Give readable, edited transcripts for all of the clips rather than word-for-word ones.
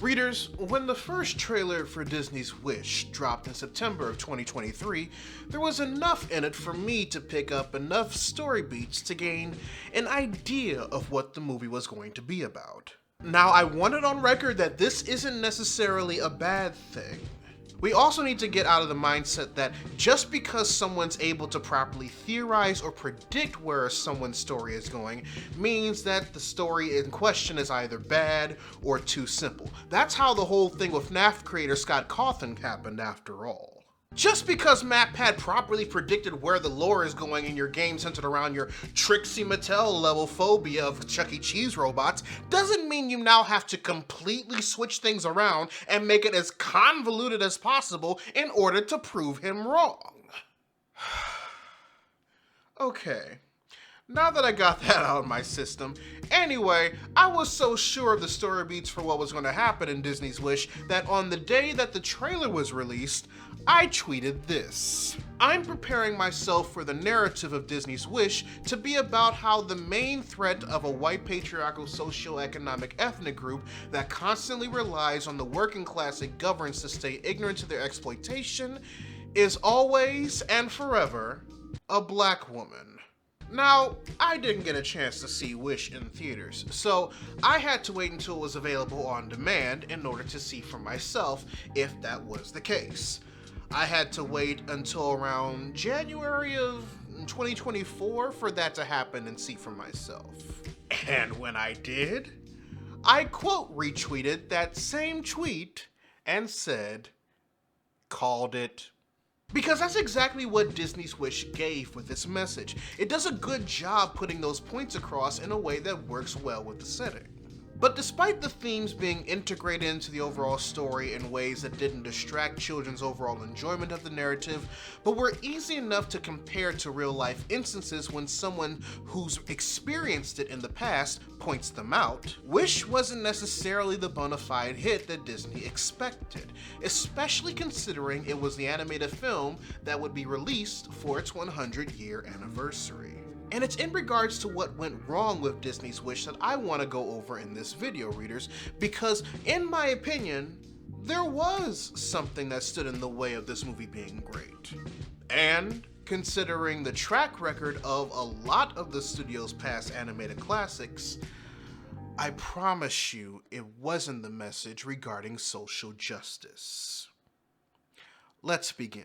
Readers, when the first trailer for Disney's Wish dropped in September of 2023, there was enough in it for me to pick up enough story beats to gain an idea of what the movie was going to be about. Now, I want it on record that this isn't necessarily a bad thing. We also need to get out of the mindset that just because someone's able to properly theorize or predict where someone's story is going means that the story in question is either bad or too simple. That's how the whole thing with FNAF creator Scott Cawthon happened after all. Just because MatPat properly predicted where the lore is going in your game centered around your Trixie Mattel level phobia of Chuck E. Cheese robots doesn't mean you now have to completely switch things around and make it as convoluted as possible in order to prove him wrong. Okay. Now that I got that out of my system, anyway, I was so sure of the story beats for what was going to happen in Disney's Wish that on the day that the trailer was released, I tweeted this. I'm preparing myself for the narrative of Disney's Wish to be about how the main threat of a white patriarchal socioeconomic ethnic group that constantly relies on the working class it governs to stay ignorant to their exploitation is always and forever a black woman. Now, I didn't get a chance to see Wish in theaters, so I had to wait until it was available on demand in order to see for myself if that was the case. I had to wait until around January of 2024 for that to happen and see for myself. And when I did, I quote retweeted that same tweet and said, "Called it." Because that's exactly what Disney's Wish gave with this message. It does a good job putting those points across in a way that works well with the setting. But despite the themes being integrated into the overall story in ways that didn't distract children's overall enjoyment of the narrative, but were easy enough to compare to real-life instances when someone who's experienced it in the past points them out, Wish wasn't necessarily the bona fide hit that Disney expected, especially considering it was the animated film that would be released for its 100-year anniversary. And it's in regards to what went wrong with Disney's Wish that I want to go over in this video, readers, because in my opinion, there was something that stood in the way of this movie being great. And considering the track record of a lot of the studio's past animated classics, I promise you it wasn't the message regarding social justice. Let's begin.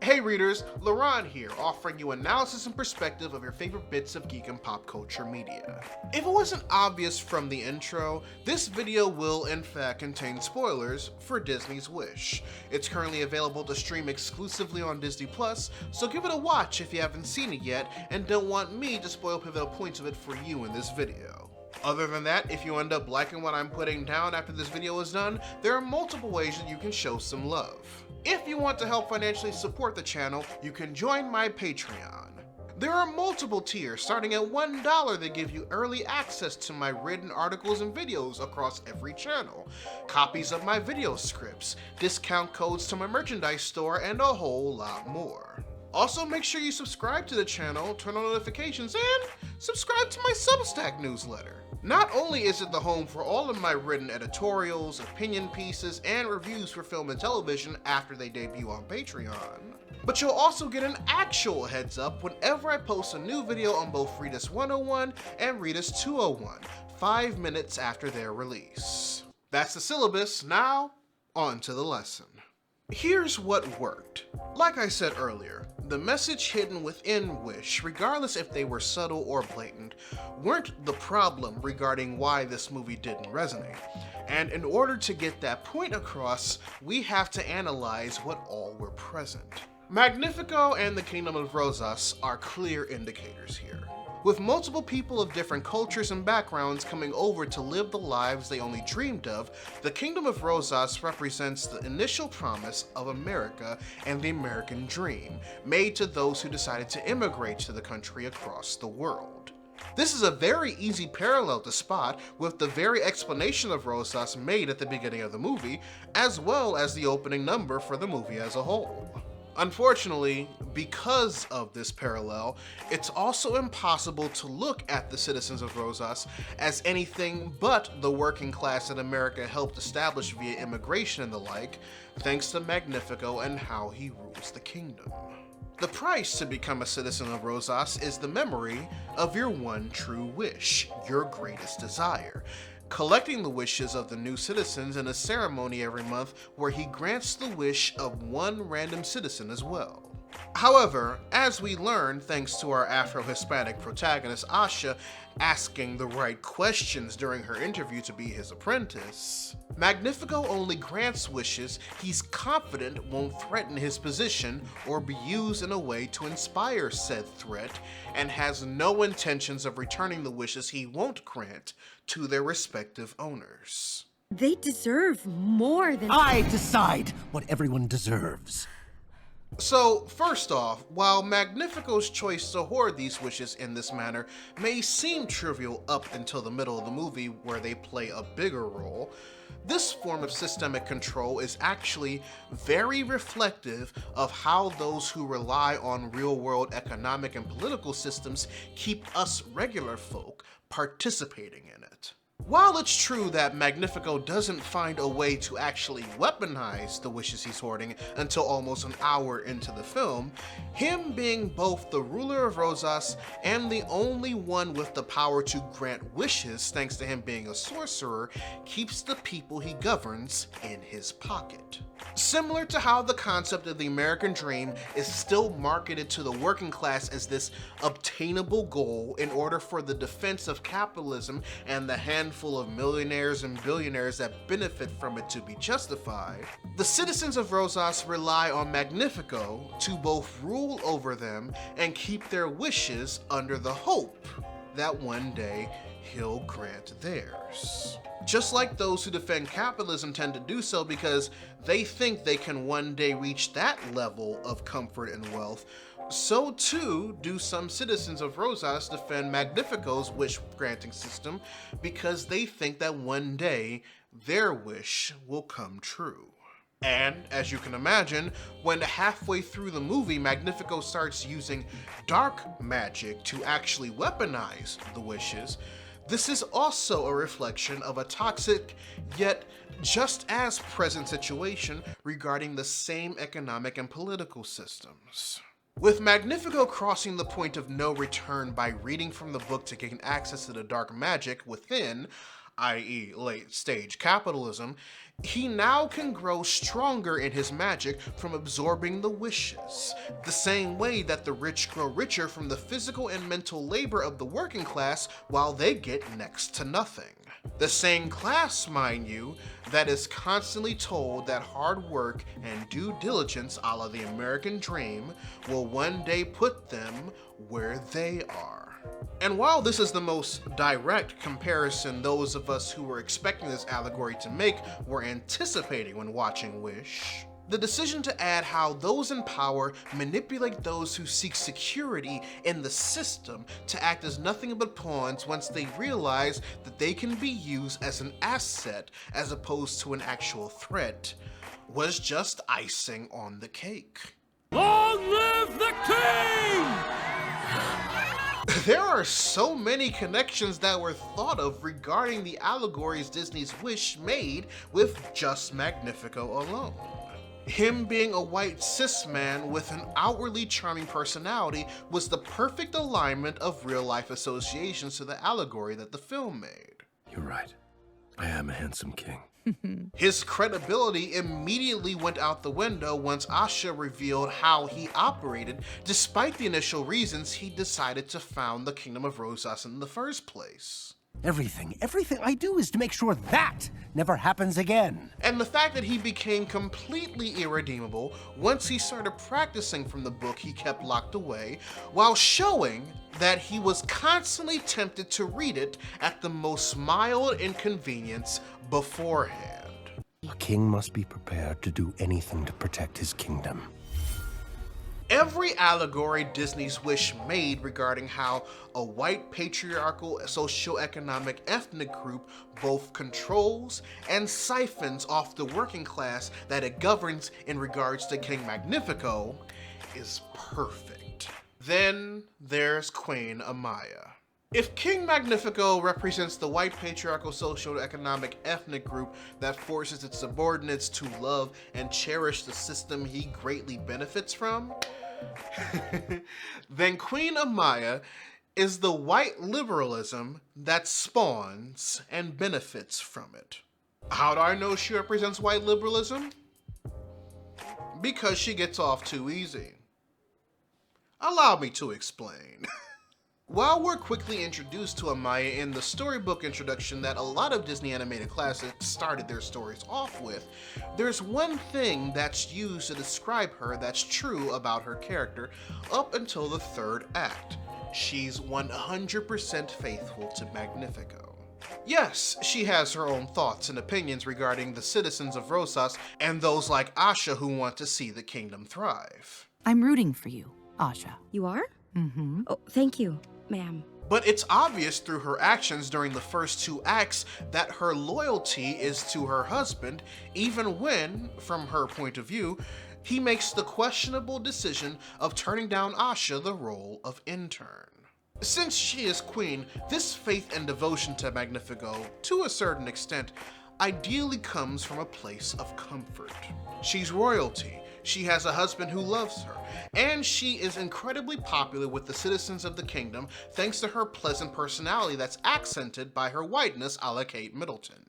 Hey readers, Laurent here, offering you analysis and perspective of your favorite bits of geek and pop culture media. If it wasn't obvious from the intro, this video will in fact contain spoilers for Disney's Wish. It's currently available to stream exclusively on Disney+, so give it a watch if you haven't seen it yet and don't want me to spoil pivotal points of it for you in this video. Other than that, if you end up liking what I'm putting down after this video is done, there are multiple ways that you can show some love. If you want to help financially support the channel, you can join my Patreon. There are multiple tiers starting at $1 that give you early access to my written articles and videos across every channel, copies of my video scripts, discount codes to my merchandise store, and a whole lot more. Also, make sure you subscribe to the channel, turn on notifications, and subscribe to my Substack newsletter. Not only is it the home for all of my written editorials, opinion pieces, and reviews for film and television after they debut on Patreon, but you'll also get an actual heads up whenever I post a new video on both Readus 101 and Readus 201, 5 minutes after their release. That's the syllabus, now on to the lesson. Here's what worked. Like I said earlier, the message hidden within Wish, regardless if they were subtle or blatant, weren't the problem regarding why this movie didn't resonate. And in order to get that point across, we have to analyze what all were present. Magnifico and the Kingdom of Rosas are clear indicators here. With multiple people of different cultures and backgrounds coming over to live the lives they only dreamed of, the Kingdom of Rosas represents the initial promise of America and the American dream, made to those who decided to immigrate to the country across the world. This is a very easy parallel to spot with the very explanation of Rosas made at the beginning of the movie, as well as the opening number for the movie as a whole. Unfortunately, because of this parallel, it's also impossible to look at the citizens of Rosas as anything but the working class that America helped establish via immigration and the like, thanks to Magnifico and how he rules the kingdom. The price to become a citizen of Rosas is the memory of your one true wish, your greatest desire, collecting the wishes of the new citizens in a ceremony every month where he grants the wish of one random citizen as well. However, as we learn thanks to our Afro-Hispanic protagonist Asha asking the right questions during her interview to be his apprentice, Magnifico only grants wishes he's confident won't threaten his position or be used in a way to inspire said threat, and has no intentions of returning the wishes he won't grant to their respective owners. They deserve more than— I decide what everyone deserves. So, first off, while Magnifico's choice to hoard these wishes in this manner may seem trivial up until the middle of the movie where they play a bigger role, this form of systemic control is actually very reflective of how those who rely on real-world economic and political systems keep us regular folk participating in it. While it's true that Magnifico doesn't find a way to actually weaponize the wishes he's hoarding until almost an hour into the film, him being both the ruler of Rosas and the only one with the power to grant wishes thanks to him being a sorcerer keeps the people he governs in his pocket. Similar to how the concept of the American dream is still marketed to the working class as this obtainable goal in order for the defense of capitalism and the handful of millionaires and billionaires that benefit from it to be justified, the citizens of Rosas rely on Magnifico to both rule over them and keep their wishes under the hope that one day he'll grant theirs. Just like those who defend capitalism tend to do so because they think they can one day reach that level of comfort and wealth, so too do some citizens of Rosas defend Magnifico's wish-granting system because they think that one day their wish will come true. And, as you can imagine, when halfway through the movie Magnifico starts using dark magic to actually weaponize the wishes, this is also a reflection of a toxic, yet just as present situation regarding the same economic and political systems. With Magnifico crossing the point of no return by reading from the book to gain access to the dark magic within, i.e. late-stage capitalism, he now can grow stronger in his magic from absorbing the wishes, the same way that the rich grow richer from the physical and mental labor of the working class while they get next to nothing. The same class, mind you, that is constantly told that hard work and due diligence a la the American dream will one day put them where they are. And while this is the most direct comparison those of us who were expecting this allegory to make were anticipating when watching Wish, the decision to add how those in power manipulate those who seek security in the system to act as nothing but pawns once they realize that they can be used as an asset as opposed to an actual threat was just icing on the cake. Long live the king! There are so many connections that were thought of regarding the allegories Disney's Wish made with just Magnifico alone. Him being a white cis man with an outwardly charming personality was the perfect alignment of real-life associations to the allegory that the film made. You're right. I am a handsome king. His credibility immediately went out the window once Asha revealed how he operated, despite the initial reasons he decided to found the Kingdom of Rosas in the first place. Everything I do is to make sure that never happens again. And the fact that he became completely irredeemable once he started practicing from the book he kept locked away, while showing that he was constantly tempted to read it at the most mild inconvenience beforehand. A king must be prepared to do anything to protect his kingdom. Every allegory Disney's Wish made regarding how a white patriarchal socioeconomic ethnic group both controls and siphons off the working class that it governs in regards to King Magnifico is perfect. Then there's Queen Amaya. If King Magnifico represents the white patriarchal socioeconomic ethnic group that forces its subordinates to love and cherish the system he greatly benefits from, then Queen Amaya is the white liberalism that spawns and benefits from it. How do I know she represents white liberalism? Because she gets off too easy. Allow me to explain. While we're quickly introduced to Amaya in the storybook introduction that a lot of Disney animated classics started their stories off with, there's one thing that's used to describe her that's true about her character up until the third act. She's 100% faithful to Magnifico. Yes, she has her own thoughts and opinions regarding the citizens of Rosas and those like Asha who want to see the kingdom thrive. I'm rooting for you, Asha. You are? Mm-hmm. Oh, thank you, ma'am. But it's obvious through her actions during the first two acts that her loyalty is to her husband, even when, from her point of view, he makes the questionable decision of turning down Asha the role of intern. Since she is queen, this faith and devotion to Magnifico, to a certain extent, ideally comes from a place of comfort. She's royalty, she has a husband who loves her, and she is incredibly popular with the citizens of the kingdom thanks to her pleasant personality that's accented by her whiteness a la Kate Middleton.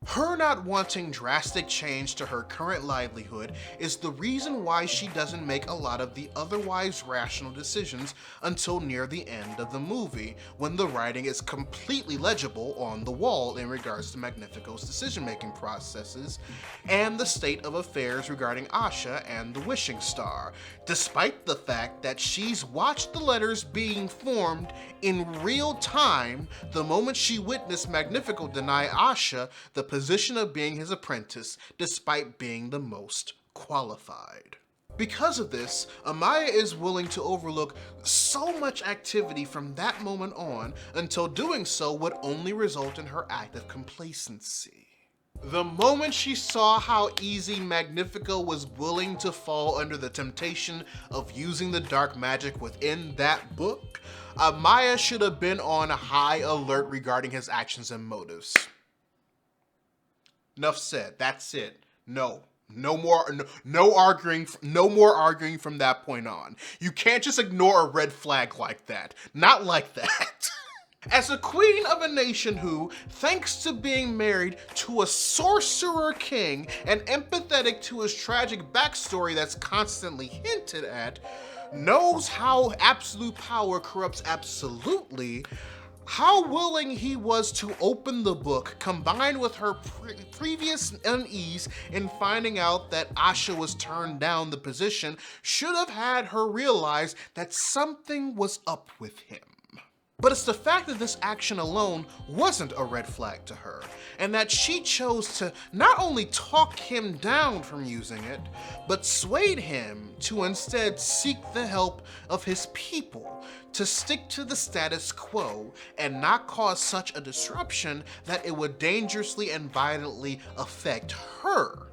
Her not wanting drastic change to her current livelihood is the reason why she doesn't make a lot of the otherwise rational decisions until near the end of the movie, when the writing is completely legible on the wall in regards to Magnifico's decision-making processes and the state of affairs regarding Asha and the Wishing Star, despite the fact that she's watched the letters being formed in real time the moment she witnessed Magnifico deny Asha the position of being his apprentice, despite being the most qualified. Because of this, Amaya is willing to overlook so much activity from that moment on until doing so would only result in her act of complacency. The moment she saw how easy Magnifico was willing to fall under the temptation of using the dark magic within that book, Amaya should have been on high alert regarding his actions and motives. Enough said. That's it. No more arguing from that point on. You can't just ignore a red flag like that. Not like that. As a queen of a nation who, thanks to being married to a sorcerer king and empathetic to his tragic backstory that's constantly hinted at, knows how absolute power corrupts absolutely, how willing he was to open the book, combined with her previous unease in finding out that Asha was turned down the position, should have had her realize that something was up with him. But it's the fact that this action alone wasn't a red flag to her, and that she chose to not only talk him down from using it, but swayed him to instead seek the help of his people, to stick to the status quo and not cause such a disruption that it would dangerously and violently affect her,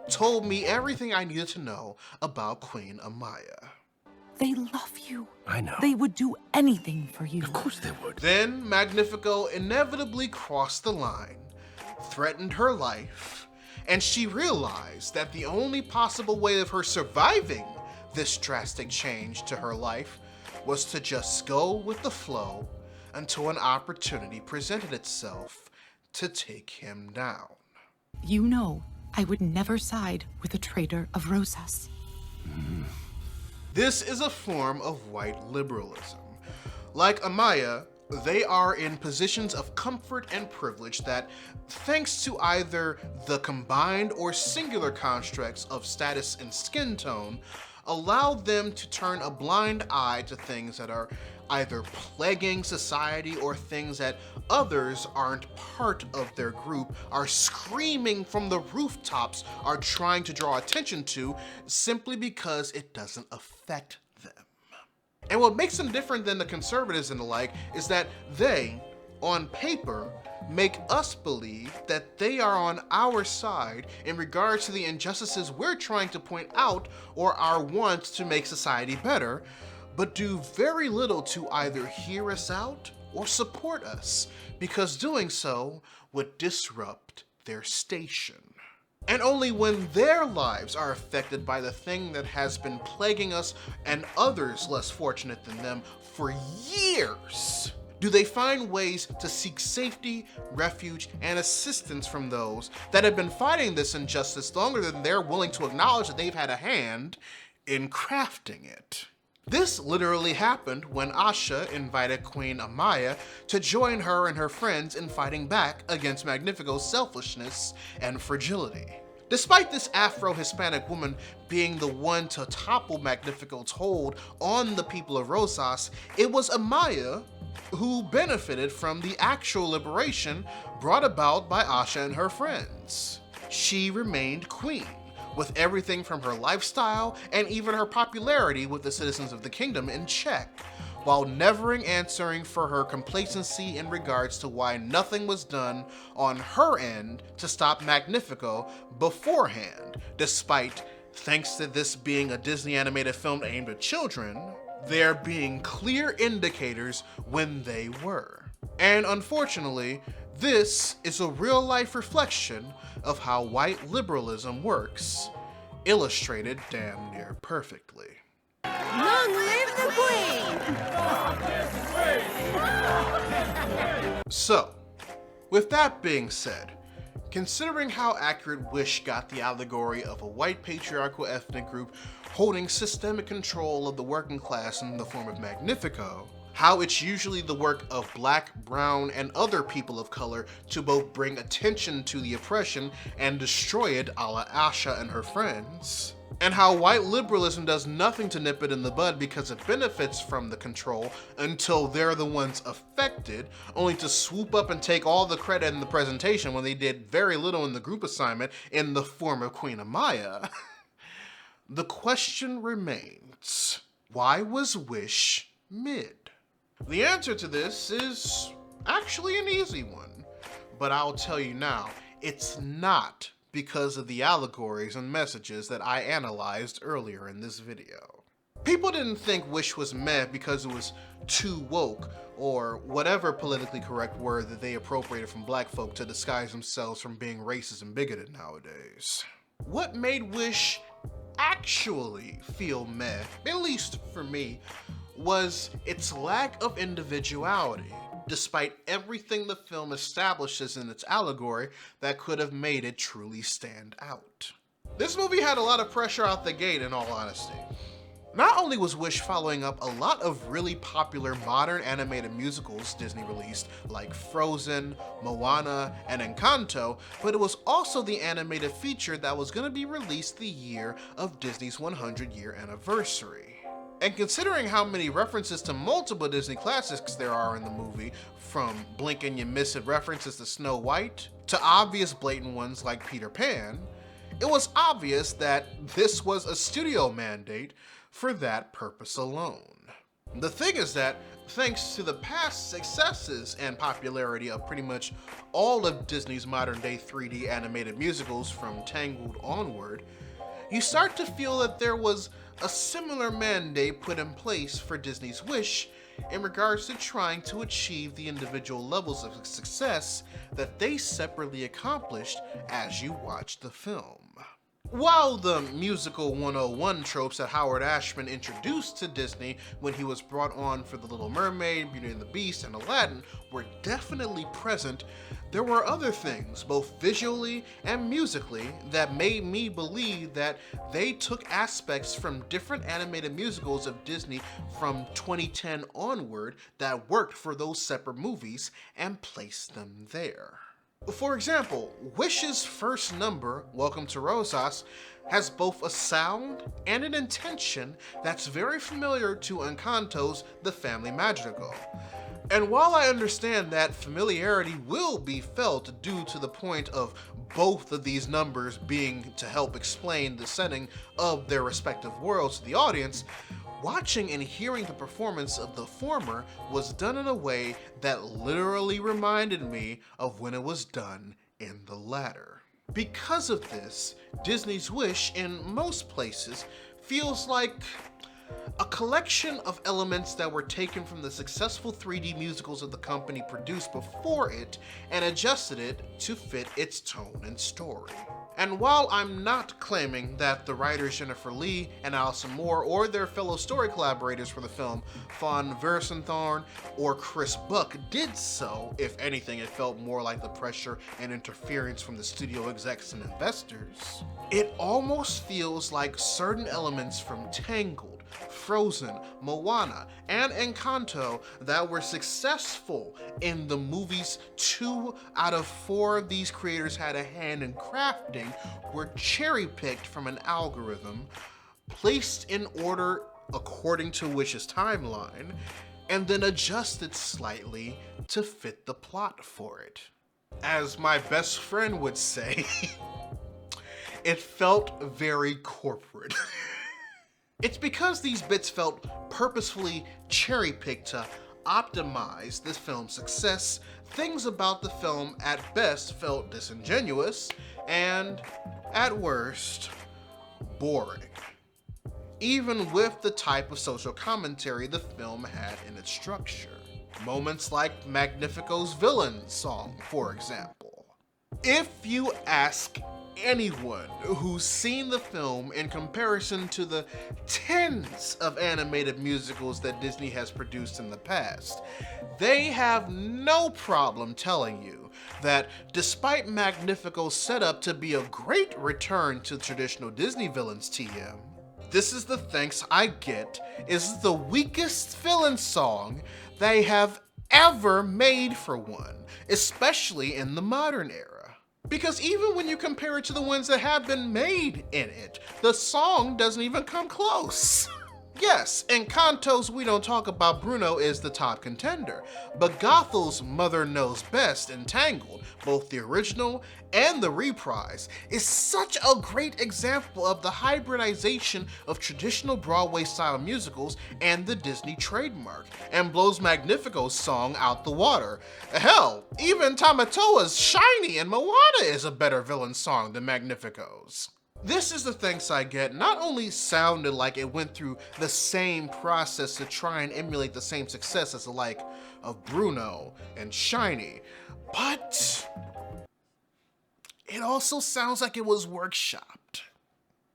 told me everything I needed to know about Queen Amaya. They love you. I know. They would do anything for you. Of course they would. Then Magnifico inevitably crossed the line, threatened her life, and she realized that the only possible way of her surviving this drastic change to her life was to just go with the flow until an opportunity presented itself to take him down. You know, I would never side with a traitor of Rosas. This is a form of white liberalism. Like Amaya, they are in positions of comfort and privilege that, thanks to either the combined or singular constructs of status and skin tone, allow them to turn a blind eye to things that are either plaguing society or things that others aren't part of their group are screaming from the rooftops are trying to draw attention to simply because it doesn't affect And what makes them different than the conservatives and the like is that they, on paper, make us believe that they are on our side in regards to the injustices we're trying to point out or our wants to make society better, but do very little to either hear us out or support us, because doing so would disrupt their station. And only when their lives are affected by the thing that has been plaguing us and others less fortunate than them for years do they find ways to seek safety, refuge, and assistance from those that have been fighting this injustice longer than they're willing to acknowledge that they've had a hand in crafting it. This literally happened when Asha invited Queen Amaya to join her and her friends in fighting back against Magnifico's selfishness and fragility. Despite this Afro-Hispanic woman being the one to topple Magnifico's hold on the people of Rosas, it was Amaya who benefited from the actual liberation brought about by Asha and her friends. She remained queen, with everything from her lifestyle and even her popularity with the citizens of the kingdom in check, while never answering for her complacency in regards to why nothing was done on her end to stop Magnifico beforehand, despite, thanks to this being a Disney animated film aimed at children, there being clear indicators when they were. And unfortunately, this is a real-life reflection of how white liberalism works, illustrated damn near perfectly. Long live the Queen! So, with that being said, considering how accurate Wish got the allegory of a white patriarchal ethnic group holding systemic control of the working class in the form of Magnifico, how it's usually the work of black, brown, and other people of color to both bring attention to the oppression and destroy it a la Asha and her friends, and how white liberalism does nothing to nip it in the bud because it benefits from the control until they're the ones affected, only to swoop up and take all the credit in the presentation when they did very little in the group assignment in the form of Queen Amaya. The question remains, why was Wish mid? The answer to this is actually an easy one, but I'll tell you now, it's not because of the allegories and messages that I analyzed earlier in this video. People didn't think Wish was meh because it was too woke, or whatever politically correct word that they appropriated from black folk to disguise themselves from being racist and bigoted nowadays. What made Wish actually feel meh, at least for me, was its lack of individuality, despite everything the film establishes in its allegory that could have made it truly stand out. This movie had a lot of pressure out the gate, in all honesty. Not only was Wish following up a lot of really popular modern animated musicals Disney released, like Frozen, Moana, and Encanto, but it was also the animated feature that was going to be released the year of Disney's 100-year anniversary. And considering how many references to multiple Disney classics there are in the movie, from blink and you miss it references to Snow White, to obvious blatant ones like Peter Pan, it was obvious that this was a studio mandate for that purpose alone. The thing is that, thanks to the past successes and popularity of pretty much all of Disney's modern-day 3D animated musicals from Tangled onward, you start to feel that there was a similar mandate put in place for Disney's Wish in regards to trying to achieve the individual levels of success that they separately accomplished as you watch the film. While the musical 101 tropes that Howard Ashman introduced to Disney when he was brought on for The Little Mermaid, Beauty and the Beast, and Aladdin were definitely present, there were other things, both visually and musically, that made me believe that they took aspects from different animated musicals of Disney from 2010 onward that worked for those separate movies and placed them there. For example, Wish's first number, Welcome to Rosas, has both a sound and an intention that's very familiar to Encanto's The Family Madrigal. And while I understand that familiarity will be felt due to the point of both of these numbers being to help explain the setting of their respective worlds to the audience, Watching and hearing the performance of the former was done in a way that literally reminded me of when it was done in the latter. Because of this, Disney's Wish in most places feels like a collection of elements that were taken from the successful 3D musicals that the company produced before it and adjusted it to fit its tone and story. And while I'm not claiming that the writers Jennifer Lee and Alison Moore or their fellow story collaborators for the film, Fawn Versenthorn or Chris Buck, did so, if anything, it felt more like the pressure and interference from the studio execs and investors. It almost feels like certain elements from Tangled, Frozen, Moana, and Encanto that were successful in the movies 2 out of 4 of these creators had a hand in crafting were cherry-picked from an algorithm, placed in order according to Wish's timeline, and then adjusted slightly to fit the plot for it. As my best friend would say, it felt very corporate. It's because these bits felt purposefully cherry-picked to optimize this film's success. Things about the film at best felt disingenuous and, at worst, boring. Even with the type of social commentary the film had in its structure. Moments like Magnifico's villain song, for example. If you ask anyone who's seen the film in comparison to the tens of animated musicals that Disney has produced in the past, they have no problem telling you that despite Magnifico's setup to be a great return to traditional Disney villains TM, This Is the Thanks I Get is the weakest villain song they have ever made for one, especially in the modern era. Because even when you compare it to the ones that have been made in it, the song doesn't even come close. Yes, Encanto's We Don't Talk About Bruno is the top contender, but Gothel's Mother Knows Best in Tangled, both the original and the reprise, is such a great example of the hybridization of traditional Broadway-style musicals and the Disney trademark, and blows Magnifico's song out the water. Hell, even Tamatoa's Shiny in Moana is a better villain song than Magnifico's. This Is the Thanks I Get not only sounded like it went through the same process to try and emulate the same success as the like of Bruno and Shiny, but it also sounds like it was workshopped.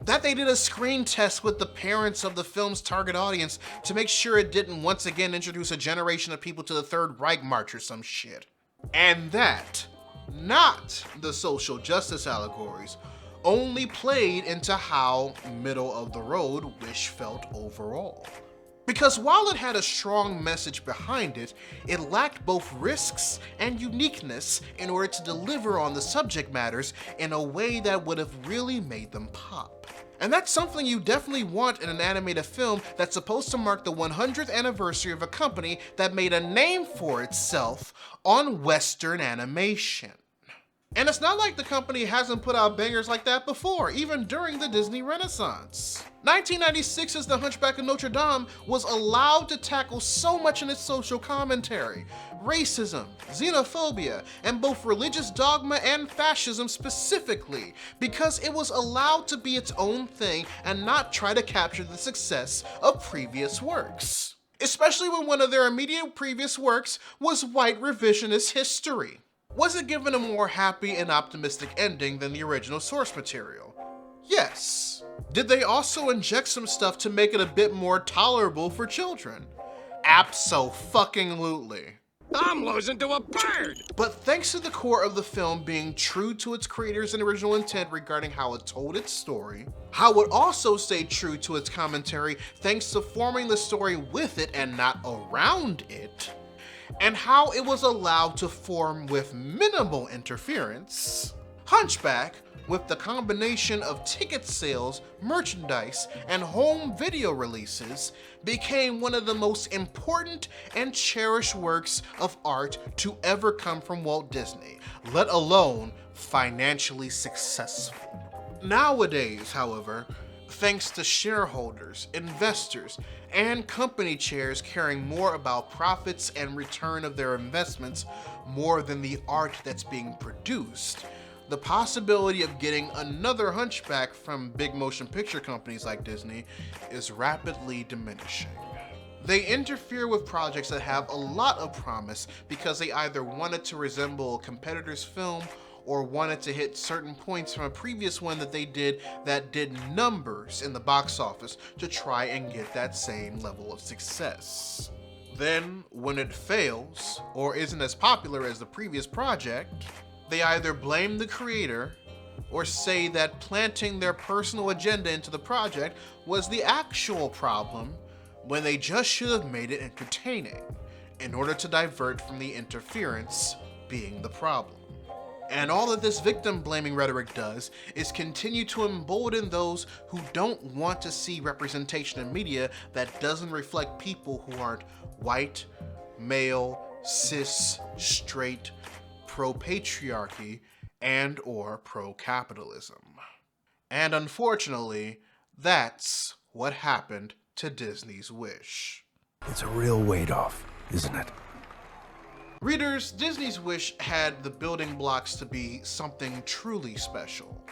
That they did a screen test with the parents of the film's target audience to make sure it didn't once again introduce a generation of people to the Third Reich March or some shit. And that, not the social justice allegories, only played into how middle of the road Wish felt overall. Because while it had a strong message behind it, it lacked both risks and uniqueness in order to deliver on the subject matters in a way that would have really made them pop. And that's something you definitely want in an animated film that's supposed to mark the 100th anniversary of a company that made a name for itself on Western animation. And it's not like the company hasn't put out bangers like that before, even during the Disney Renaissance. 1996's The Hunchback of Notre Dame was allowed to tackle so much in its social commentary. Racism, xenophobia, and both religious dogma and fascism specifically, because it was allowed to be its own thing and not try to capture the success of previous works. Especially when one of their immediate previous works was white revisionist history. Was it given a more happy and optimistic ending than the original source material? Yes. Did they also inject some stuff to make it a bit more tolerable for children? Abso-fucking-lutely. I'm losing to a bird! But thanks to the core of the film being true to its creators' and original intent regarding how it told its story, how it also stayed true to its commentary thanks to forming the story with it and not around it, and how it was allowed to form with minimal interference, Hunchback, with the combination of ticket sales, merchandise, and home video releases, became one of the most important and cherished works of art to ever come from Walt Disney, let alone financially successful. Nowadays, however, thanks to shareholders, investors, and company chairs caring more about profits and return of their investments more than the art that's being produced, the possibility of getting another Hunchback from big motion picture companies like Disney is rapidly diminishing. They interfere with projects that have a lot of promise because they either wanted to resemble a competitor's film or wanted to hit certain points from a previous one that they did that did numbers in the box office to try and get that same level of success. Then, when it fails, or isn't as popular as the previous project, they either blame the creator or say that planting their personal agenda into the project was the actual problem when they just should have made it entertaining in order to divert from the interference being the problem. And all that this victim-blaming rhetoric does is continue to embolden those who don't want to see representation in media that doesn't reflect people who aren't white, male, cis, straight, pro-patriarchy, and or pro-capitalism. And unfortunately, that's what happened to Disney's Wish. It's a real weight off, isn't it? Readers, Disney's Wish had the building blocks to be something truly special.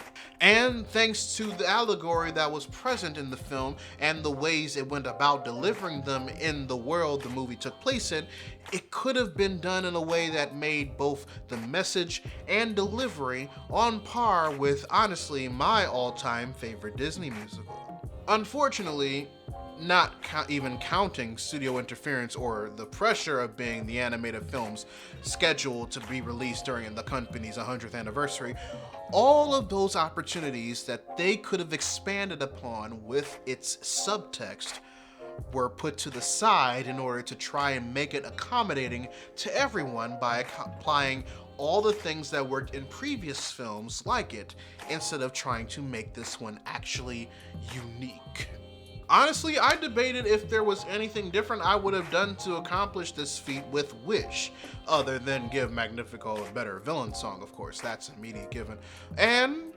And thanks to the allegory that was present in the film and the ways it went about delivering them in the world the movie took place in, it could have been done in a way that made both the message and delivery on par with, honestly, my all-time favorite Disney musical. Unfortunately, not even counting studio interference or the pressure of being the animated films scheduled to be released during the company's 100th anniversary, all of those opportunities that they could have expanded upon with its subtext were put to the side in order to try and make it accommodating to everyone by applying all the things that worked in previous films like it, instead of trying to make this one actually unique. Honestly, I debated if there was anything different I would have done to accomplish this feat with Wish, other than give Magnifico a better villain song, of course, that's an immediate given. And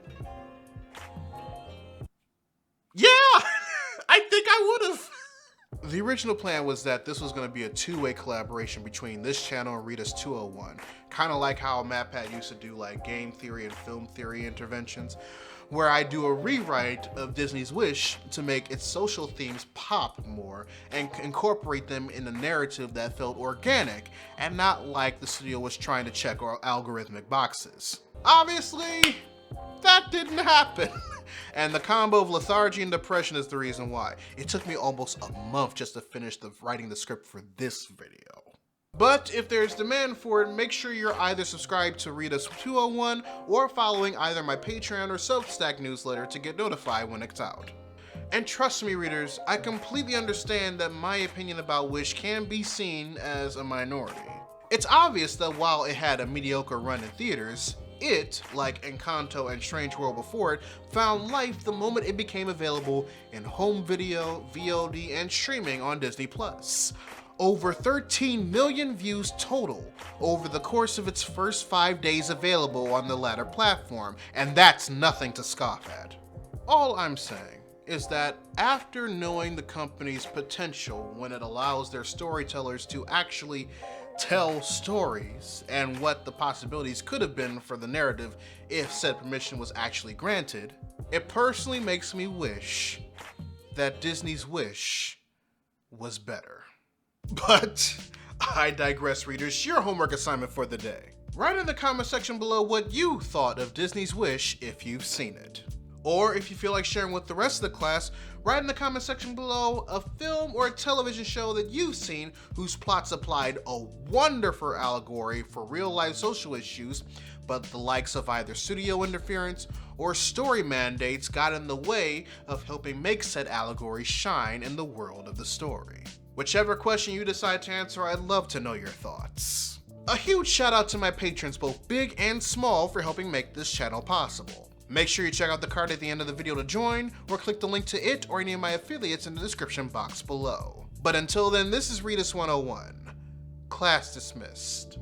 yeah, I think I would have. The original plan was that this was going to be a two-way collaboration between this channel and Readus 201, kind of like how MatPat used to do like game theory and film theory interventions, where I do a rewrite of Disney's Wish to make its social themes pop more and incorporate them in a narrative that felt organic and not like the studio was trying to check our algorithmic boxes. Obviously, that didn't happen. And the combo of lethargy and depression is the reason why. It took me almost a month just to finish writing the script for this video. But if there's demand for it, make sure you're either subscribed to Readus 201 or following either my Patreon or Substack newsletter to get notified when it's out. And trust me, readers, I completely understand that my opinion about Wish can be seen as a minority. It's obvious that while it had a mediocre run in theaters, it, like Encanto and Strange World before it, found life the moment it became available in home video, VOD, and streaming on Disney+. Over 13 million views total over the course of its first 5 days available on the latter platform, and that's nothing to scoff at. All I'm saying is that after knowing the company's potential when it allows their storytellers to actually tell stories and what the possibilities could have been for the narrative if said permission was actually granted, it personally makes me wish that Disney's Wish was better. But I digress, readers. Your homework assignment for the day. Write in the comment section below what you thought of Disney's Wish if you've seen it. Or if you feel like sharing with the rest of the class, write in the comment section below a film or a television show that you've seen whose plots applied a wonderful allegory for real life social issues, but the likes of either studio interference or story mandates got in the way of helping make said allegory shine in the world of the story. Whichever question you decide to answer, I'd love to know your thoughts. A huge shout out to my patrons, both big and small, for helping make this channel possible. Make sure you check out the card at the end of the video to join, or click the link to it or any of my affiliates in the description box below. But until then, this is Readus 101. Class dismissed.